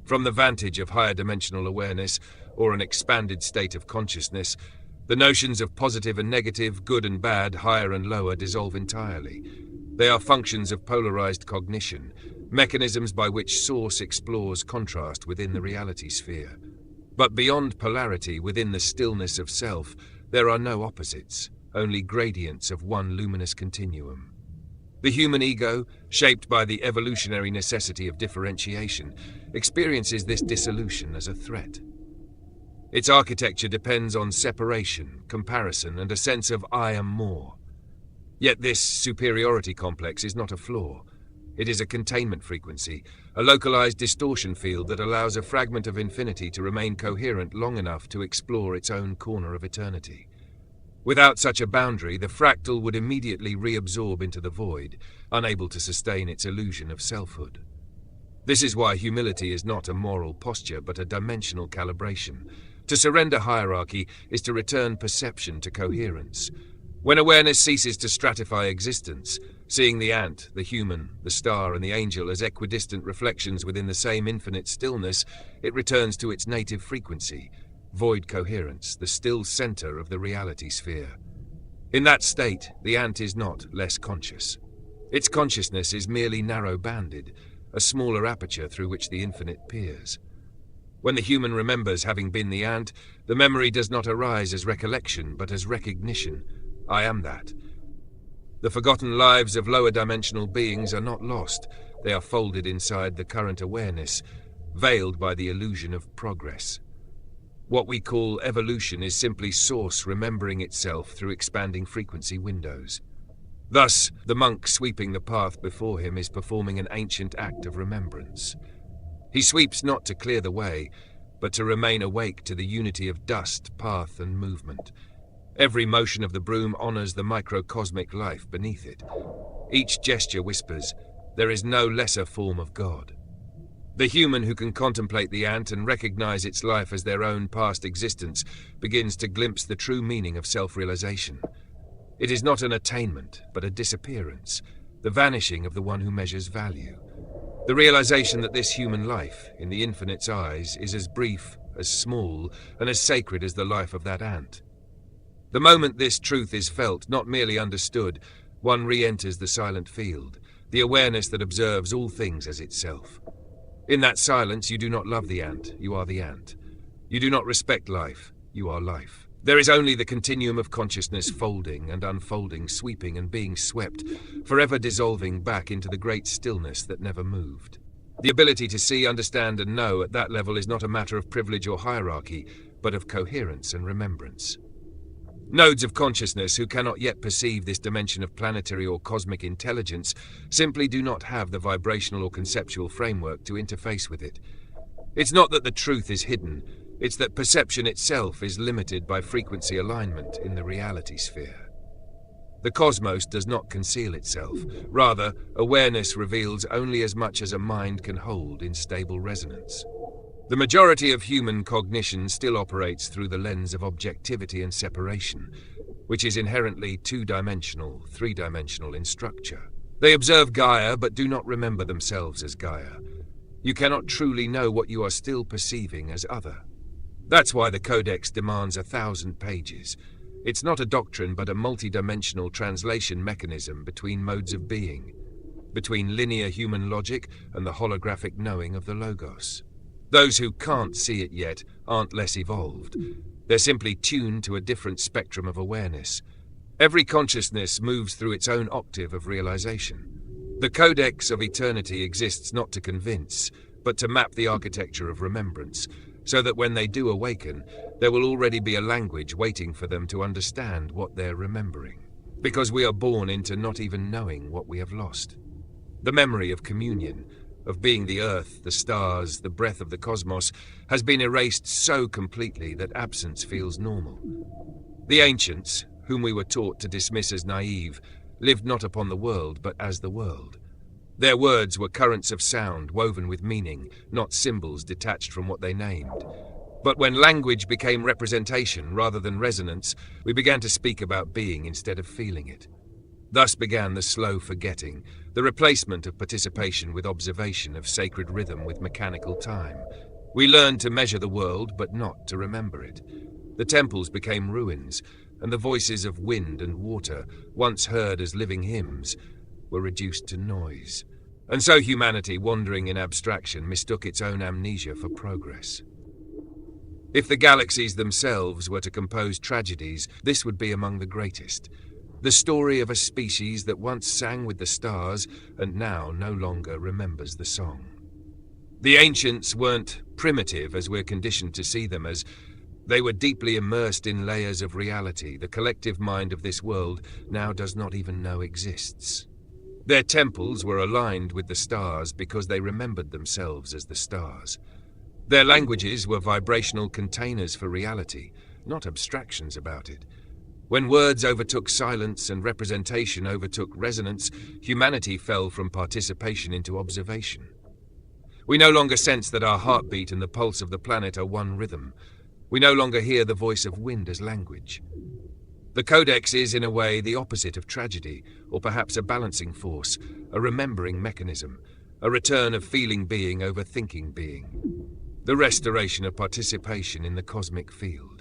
From the vantage of higher dimensional awareness, or an expanded state of consciousness, the notions of positive and negative, good and bad, higher and lower dissolve entirely. They are functions of polarized cognition, mechanisms by which Source explores contrast within the reality sphere. But beyond polarity, within the stillness of self, there are no opposites, only gradients of one luminous continuum. The human ego, shaped by the evolutionary necessity of differentiation, experiences this dissolution as a threat. Its architecture depends on separation, comparison, and a sense of I am more. Yet this superiority complex is not a flaw. It is a containment frequency, a localized distortion field that allows a fragment of infinity to remain coherent long enough to explore its own corner of eternity. Without such a boundary, the fractal would immediately reabsorb into the void, unable to sustain its illusion of selfhood. This is why humility is not a moral posture, but a dimensional calibration. To surrender hierarchy is to return perception to coherence. When awareness ceases to stratify existence, seeing the ant, the human, the star, and the angel as equidistant reflections within the same infinite stillness, it returns to its native frequency, void coherence, the still center of the reality sphere. In that state, the ant is not less conscious. Its consciousness is merely narrow-banded, a smaller aperture through which the infinite peers. When the human remembers having been the ant, the memory does not arise as recollection, but as recognition. I am that. The forgotten lives of lower dimensional beings are not lost. They are folded inside the current awareness, veiled by the illusion of progress. What we call evolution is simply Source remembering itself through expanding frequency windows. Thus, the monk sweeping the path before him is performing an ancient act of remembrance. He sweeps not to clear the way, but to remain awake to the unity of dust, path, and movement. Every motion of the broom honors the microcosmic life beneath it. Each gesture whispers, there is no lesser form of God. The human who can contemplate the ant and recognize its life as their own past existence begins to glimpse the true meaning of self-realization. It is not an attainment, but a disappearance, the vanishing of the one who measures value. The realization that this human life, in the infinite's eyes, is as brief, as small, and as sacred as the life of that ant. The moment this truth is felt, not merely understood, one re-enters the silent field, the awareness that observes all things as itself. In that silence, you do not love the ant, you are the ant. You do not respect life, you are life. There is only the continuum of consciousness folding and unfolding, sweeping and being swept, forever dissolving back into the great stillness that never moved. The ability to see, understand, and know at that level is not a matter of privilege or hierarchy, but of coherence and remembrance. Nodes of consciousness who cannot yet perceive this dimension of planetary or cosmic intelligence simply do not have the vibrational or conceptual framework to interface with it. It's not that the truth is hidden, it's that perception itself is limited by frequency alignment in the reality sphere. The cosmos does not conceal itself. Rather, awareness reveals only as much as a mind can hold in stable resonance. The majority of human cognition still operates through the lens of objectivity and separation, which is inherently two-dimensional, three-dimensional in structure. They observe Gaia but do not remember themselves as Gaia. You cannot truly know what you are still perceiving as other. That's why the Codex demands 1,000 pages. It's not a doctrine but a multi-dimensional translation mechanism between modes of being, between linear human logic and the holographic knowing of the Logos. Those who can't see it yet aren't less evolved. They're simply tuned to a different spectrum of awareness. Every consciousness moves through its own octave of realization. The Codex of Eternity exists not to convince, but to map the architecture of remembrance, so that when they do awaken, there will already be a language waiting for them to understand what they're remembering. Because we are born into not even knowing what we have lost. The memory of communion, of being the earth, the stars, the breath of the cosmos, has been erased so completely that absence feels normal. The ancients, whom we were taught to dismiss as naive, lived not upon the world, but as the world. Their words were currents of sound woven with meaning, not symbols detached from what they named. But when language became representation rather than resonance, we began to speak about being instead of feeling it. Thus began the slow forgetting, the replacement of participation with observation of sacred rhythm with mechanical time. We learned to measure the world, but not to remember it. The temples became ruins, and the voices of wind and water, once heard as living hymns, were reduced to noise. And so humanity, wandering in abstraction, mistook its own amnesia for progress. If the galaxies themselves were to compose tragedies, this would be among the greatest. The story of a species that once sang with the stars and now no longer remembers the song. The ancients weren't primitive as we're conditioned to see them as. They were deeply immersed in layers of reality the collective mind of this world now does not even know exists. Their temples were aligned with the stars because they remembered themselves as the stars. Their languages were vibrational containers for reality, not abstractions about it. When words overtook silence and representation overtook resonance, humanity fell from participation into observation. We no longer sense that our heartbeat and the pulse of the planet are one rhythm. We no longer hear the voice of wind as language. The Codex is, in a way, the opposite of tragedy, or perhaps a balancing force, a remembering mechanism, a return of feeling being over thinking being, the restoration of participation in the cosmic field.